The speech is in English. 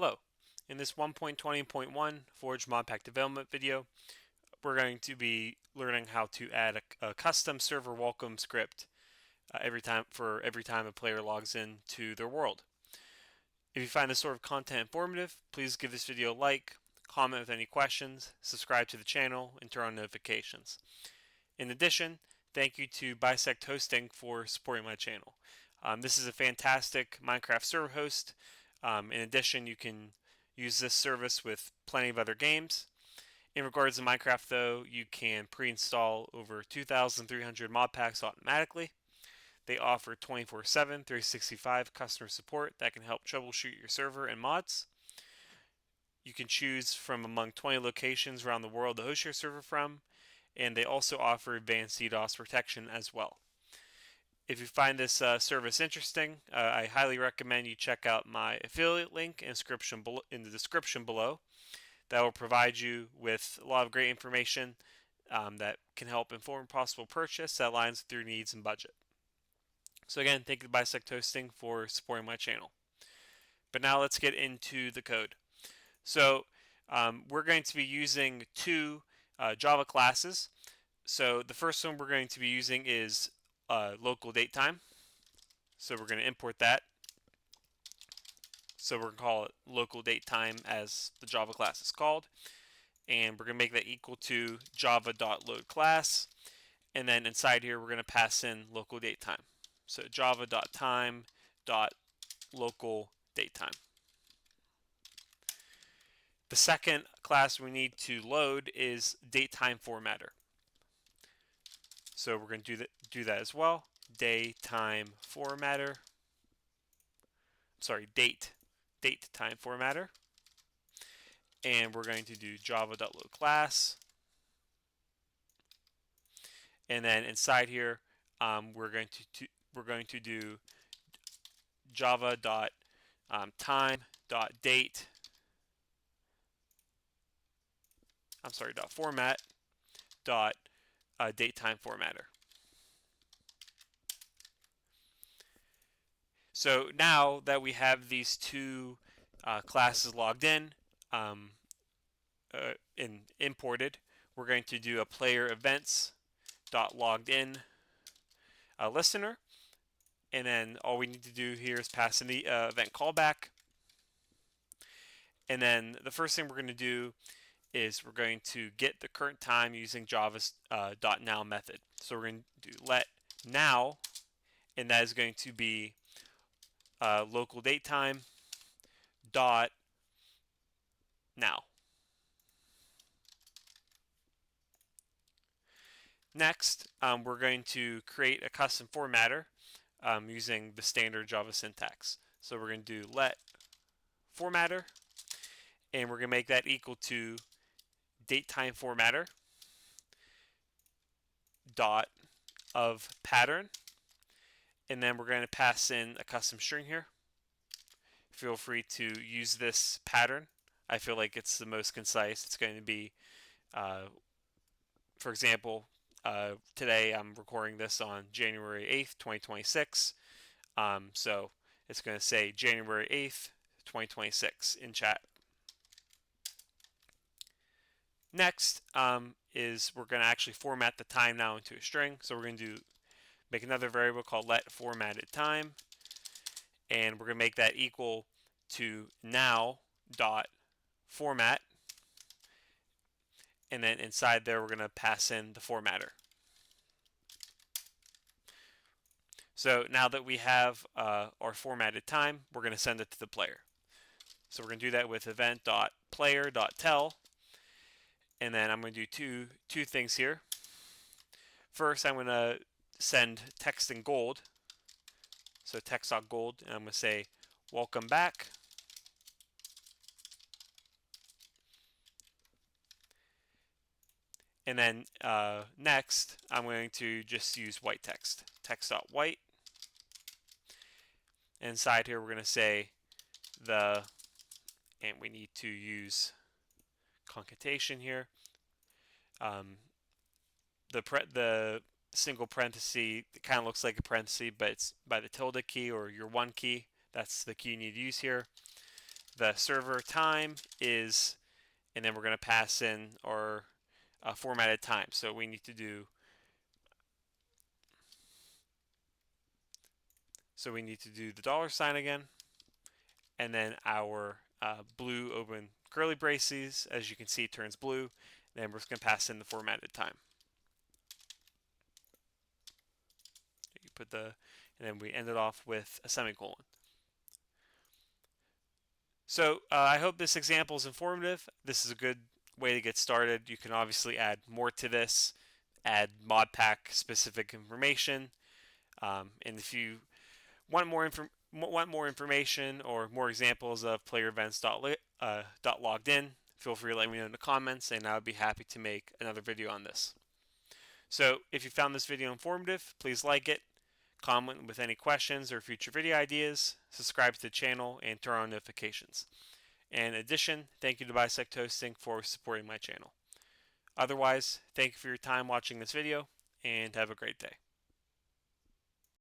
Hello. In this 1.20.1 Forge modpack development video, we're going to be learning how to add a custom server welcome script every time a player logs in to their world. If you find this sort of content informative, please give this video a like, comment with any questions, subscribe to the channel, and turn on notifications. In addition, thank you to BisectHosting for supporting my channel. This is a fantastic Minecraft server host. In addition, you can use this service with plenty of other games. In regards to Minecraft, though, you can pre-install over 2,300 mod packs automatically. They offer 24/7, 365 customer support that can help troubleshoot your server and mods. You can choose from among 20 locations around the world to host your server from, and they also offer advanced DDoS protection as well. If you find this service interesting, I highly recommend you check out my affiliate link in the description below. That will provide you with a lot of great information that can help inform possible purchase that aligns with your needs and budget. So again, thank you to BisectHosting for supporting my channel. But now let's get into the code. So we're going to be using two Java classes. So the first one we're going to be using is local date time. So we're going to import that. So we're going to call it local date time as the Java class is called. And we're going to make that equal to java.loadClass. And then inside here, we're going to pass in local date time. So java.time.local date time. The second class we need to load is datetime formatter. So we're going to do that as well. Datetime formatter. Sorry, datetime formatter. And we're going to do java.loadClass. And then inside here, we're going to do java.time.date. .format datetime formatter. So now that we have these two classes logged in and imported, we're going to do a player events logged in listener, and then all we need to do here is pass in the event callback. And then the first thing we're going to do is we're going to get the current time using Java's .now method. So we're going to do let now, and that is going to be local date time dot now. Next, we're going to create a custom formatter using the standard Java syntax. So we're going to do let formatter, and we're going to make that equal to datetime formatter dot of pattern, and then we're going to pass in a custom string here. Feel free to use this pattern. I feel like it's the most concise. It's going to be, for example, today I'm recording this on January 8th, 2026. So it's going to say January 8th, 2026 in chat. Next is we're going to actually format the time now into a string. So we're going to make another variable called let formatted time, and we're going to make that equal to now dot format, and then inside there we're going to pass in the formatter. So now that we have our formatted time, we're going to send it to the player. So we're going to do that with event.player.tell, and then I'm going to do two things here. First, I'm going to send text in gold. So text.gold, and I'm going to say welcome back. And then next, I'm going to just use white text. Text.white. Inside here, we're going to say and we need to use concatenation here. The single parenthesis, it kind of looks like a parenthesis, but it's by the tilde key or your one key. That's the key you need to use here. the server time is, and then we're going to pass in our formatted time. So we need to do the $sign again, and then our blue open curly braces, as you can see, turns blue. Then we're just going to pass in the formatted time. You put and then we end it off with a semicolon. So I hope this example is informative. This is a good way to get started. You can obviously add more to this, add modpack specific information, and if you want more information or more examples of player events .logged in, feel free to let me know in the comments, and I would be happy to make another video on this. So if you found this video informative, please like it, comment with any questions or future video ideas, subscribe to the channel, and turn on notifications. In addition, thank you to BisectHosting for supporting my channel. Otherwise, thank you for your time watching this video, and have a great day.